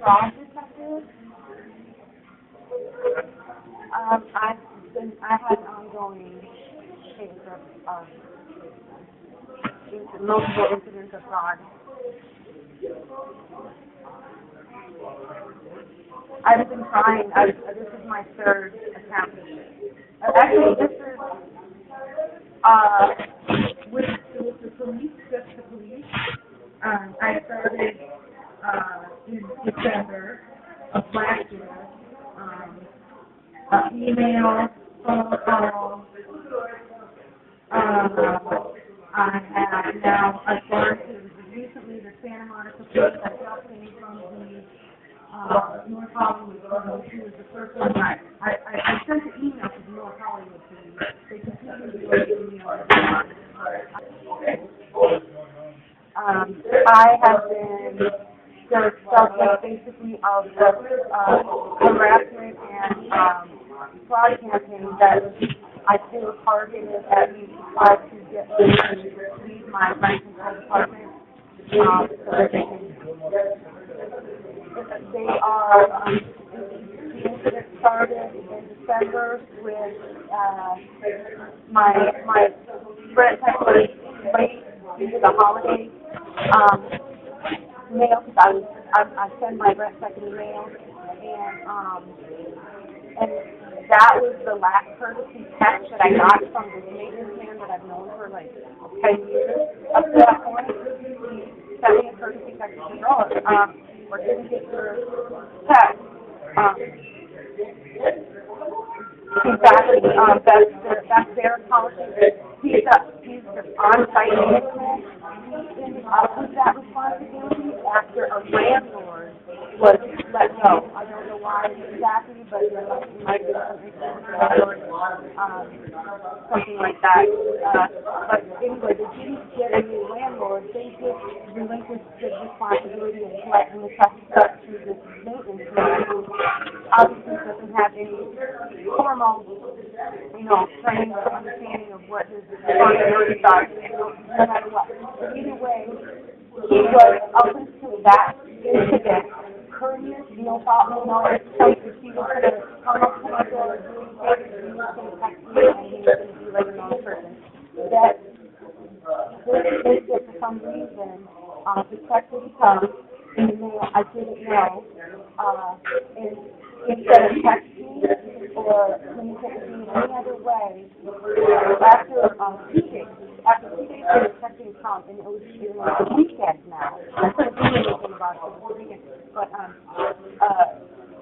fraud detective. I had ongoing cases of multiple incidents of fraud. I've been trying. This is my third attempt. Actually, this is with the police, just the police. I started in December of last year. Email, phone call. I have now gone to recently the Santa Monica police. I got came from the North Hollywood police, who was the first one. I sent an email to the North Hollywood police. They continue to do an email. I have been the subject basically of the harassment and fraud campaign that I feel targeted at me to try to get me to leave my rent control department so that they are, the incident started in December with my rent was late due to the holidays. Mail, because I send my rent second mail, and that was the last courtesy text that I got from this maintenance man that I've known for like 10 years. Up to that point, he sent me a courtesy text and said, or didn't get your text. Exactly. That's their policy. He's the on-site management. With that responsibility after a landlord was let go. I don't know why exactly, but there might be something like that. But anyway, they didn't get a new landlord. They just relinquished the responsibility of collecting the tax cut to this maintenance man who obviously doesn't have any formal, training or understanding of what his responsibilities are, no matter what. But either way, he was up until that incident, courteous, no problem, no excuses. He was going to come up to my door, doing favors, he was going to text me, and he was going to be like a normal person. That this incident, for some reason, the text would come in the mail, I didn't know, and instead of texting or communicating in any other way, after 2 days, the texting come, and it was the weekend now. I couldn't do anything about it for the weekend, but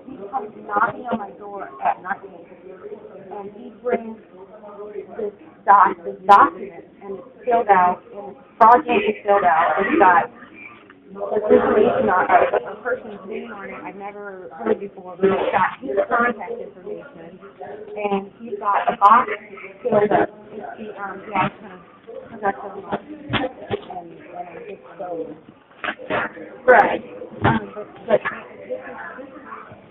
he comes knocking on my door at night, and he brings this document, and it's filled out, and it's fraudulently filled out. It's got there's information on a person's name on it I've never heard before, but it's got his contact information, and he's got a box filled up. It's the, I was going to put that up, and it's so, right. But this is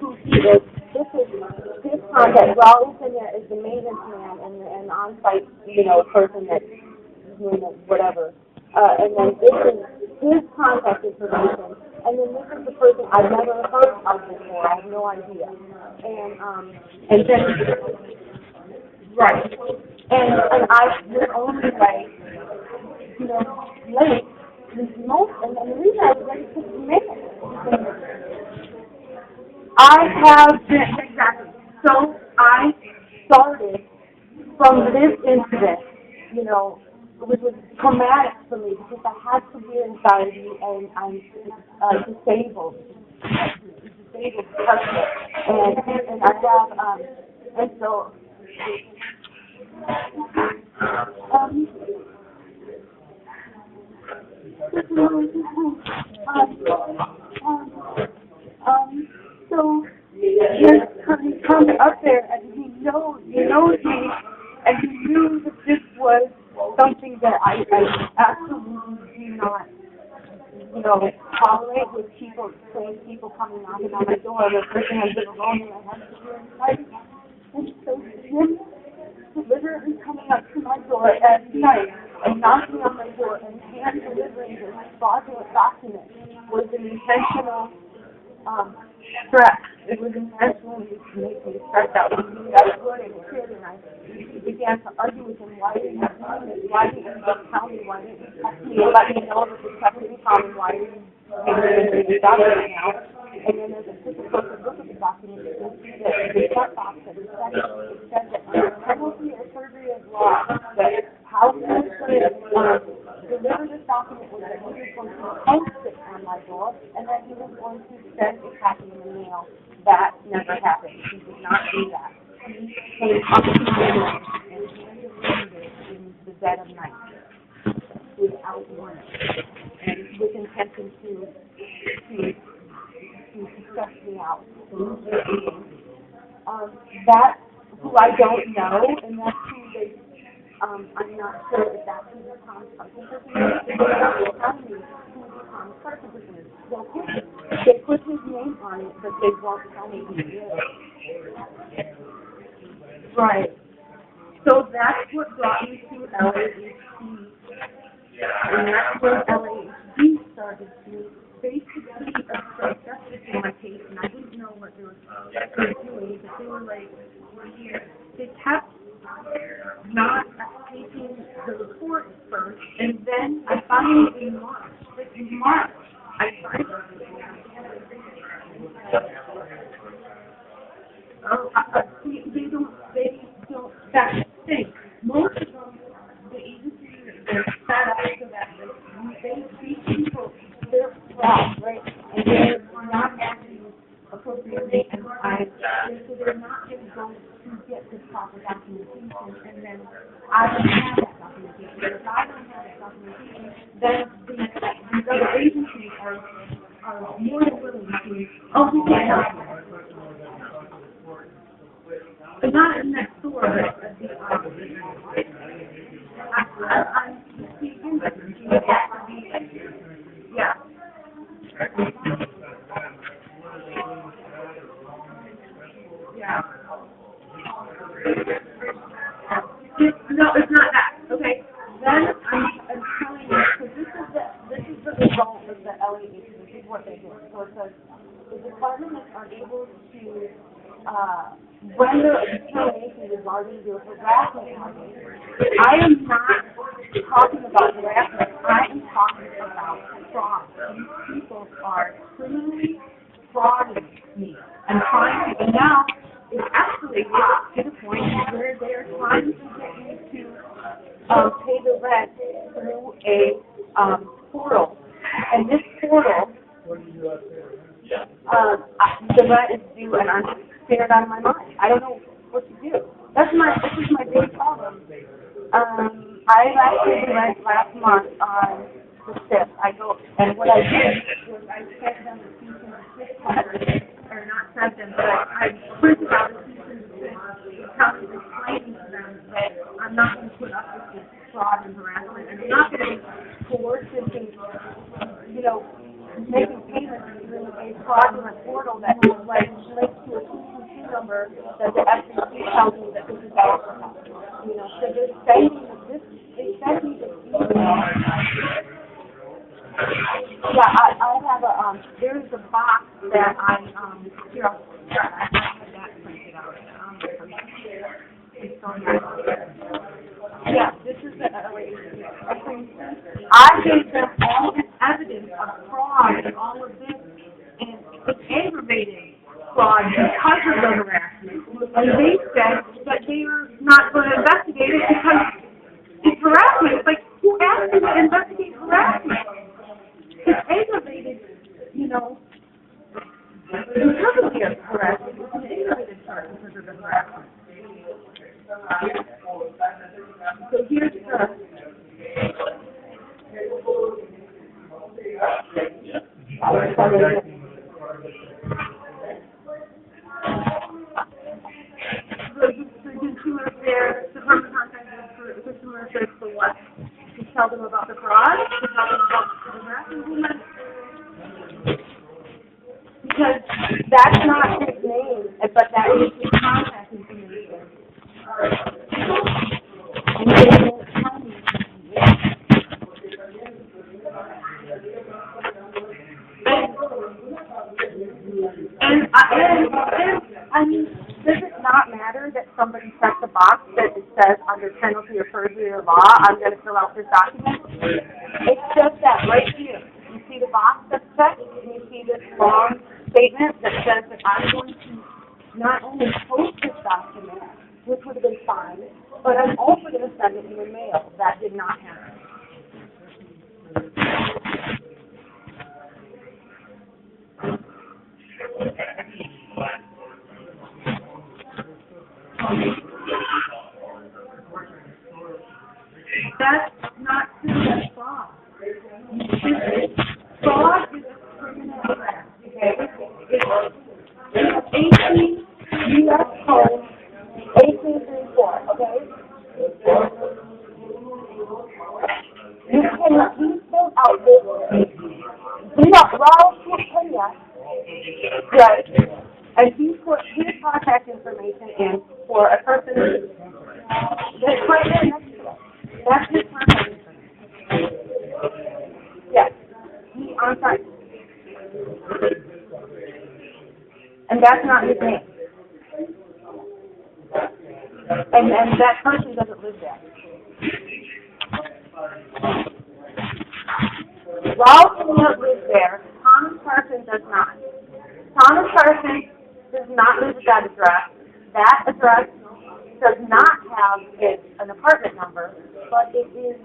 who he is. This is his contact. Well, in there is the maintenance man and the on-site, person that, whatever. And then this is his contact information, and then this is the person I've never heard of before. I have no idea. And then, right. And I was only like, late. And the reason I was ready to make it. I have been, exactly. So I started from this incident, which was traumatic for me because I had severe anxiety and I'm disabled person, and I have and so so he comes up there and he knows me, and he knew that this was something that I absolutely do not, tolerate with people coming knocking on my door. The person has been alone and I have severe anxiety. And so him deliberately coming up to my door at night and knocking on my door and hand delivering this fraudulent document was an intentional stress. It was intentionally to make me stressed out. He knew I was good and kid, and I began to argue with him. Why didn't you do this? Why didn't you just tell me? Why didn't you text me and let me know that this kept me common? Why are you making me stop right now? And then as a closer look at the document, you can see that the checkbox that was set, it said that under penalty or perjury of law, that how he was going to deliver this document was that he was going to post it on my door, and that he was going to send a copy in the mail. That never happened. He did not do that. He came up to my door and handed it in the dead of night without warning, and with intention to stress me out. That's who I don't know, and that's who they, I'm not sure if that's who the common person is. They don't tell me who the common person is. They put his name on it, but they won't tell me who he is. Right. So that's what brought me to LAHD. And that's when LAHD started to basically obstruct justice in my case, and I didn't know what they were doing, but they were like, they kept not taking the report first, and then I finally in March, I started. They don't, that's the thing. Most of them, the agencies, they're set up so that they treat people, they're fraud, right? And they're not acting appropriately and so they're not going to go to get this proper documentation, and then I don't have that documentation. If I don't have that documentation, then these other agencies are more than willing to, we can't help you. But not in next door, but at the I'm speaking, but you have to be, yeah. Yeah. No, it's not that. Okay. Then I'm telling you, because this is the result of the LAH. This is what they do. So it says the department is unable to render a determination regarding your harassment allegation. I am not talking about harassment. I am talking about fraud. These people are criminally frauding me and trying to, and now it's escalated to the point where they are trying to get me to pay the rent through a portal. And this portal, the rent is due, and I'm scared out of my mind. I don't know what to do. This is my big problem. I actually rent last month on the 5th. And what I did was I sent them a cease and desist letter, or not sent them, but I printed out a cease and desist explaining to them that I'm not going to put up with this fraud and harassment, and I'm not going to be coercive in, making payments through a fraudulent portal that links to a 222 number that the FCC tells me that this is alcohol. So they're sending this. They sent me this email. Yeah, I have a there's a box that I here I have that printed out. Yeah, this is the I gave them all this evidence of fraud and all of this, and it's aggravated fraud because of the harassment. And they said that they are not going to investigate it because it's harassment. It's like, who asked you to investigate harassment? It's aggravated, because of the harassment. It's an aggravated charge because of the harassment. So here's the... The consumer affairs, the department contacted the consumer affairs for what? To tell them about the fraud? To tell them about the harassment? Because that's not his name, but that is his contact information. And they won't tell me. says under penalty of perjury or law, I'm going to fill out this document. It's just that right here. You see the box that's checked, and you see this long statement that says that I'm going to not only post this document, which would have been fine, but I'm also going to send it in the mail. That did not happen. That's not true. That's fraud. Fraud is a criminal offense. Okay? It's 18 U.S. Code 1834. Okay? You cannot. He filled out this. Right. And he put his contact information in for a person that's right there next to us. That's his contact information. Yes. I'm sorry. And that's not his name. And that person doesn't live there. Ralph lives there. Thomas Carson does not. Thomas Carson does not live at that address. That address does not have an apartment number, but it is.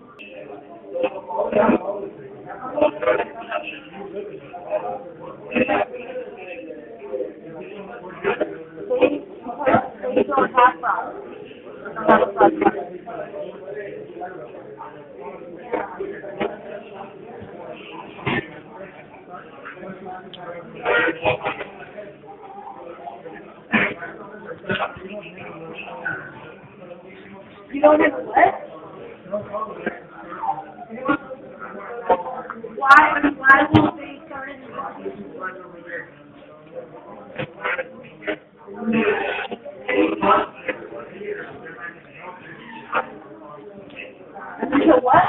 They don't have problems. They don't have a problem. You don't have a what? Why won't they start in the until what?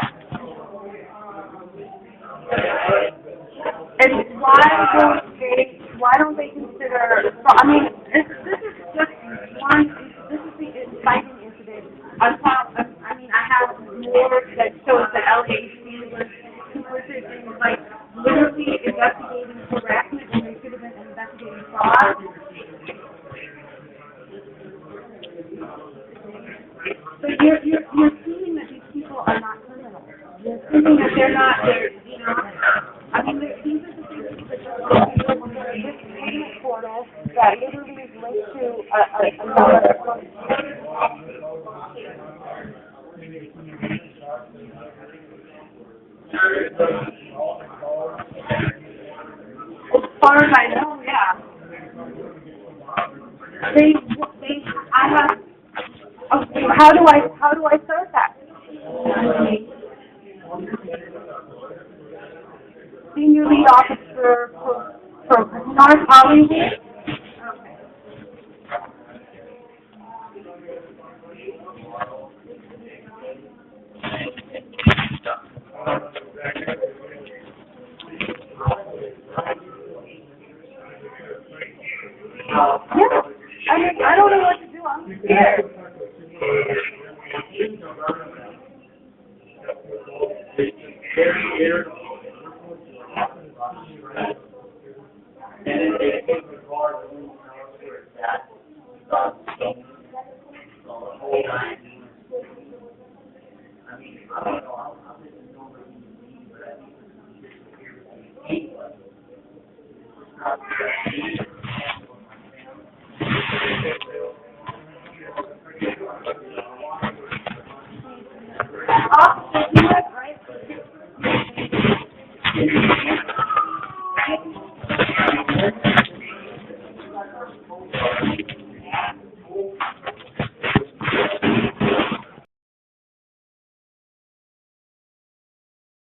And why don't they consider, I mean, this is just one, this is the inciting incident. I have more that shows that LAC was complicit in, like, literally investigating harassment when they should have been investigating fraud. So you're assuming that these people are not criminals. You're assuming that they're not, I mean, these are the things that this payment portal that literally is linked to another one. As far as I know, yeah. I have. Okay, how do I start that? Senior lead officer for North Hollywood. Yeah, I don't know what to do. I'm scared.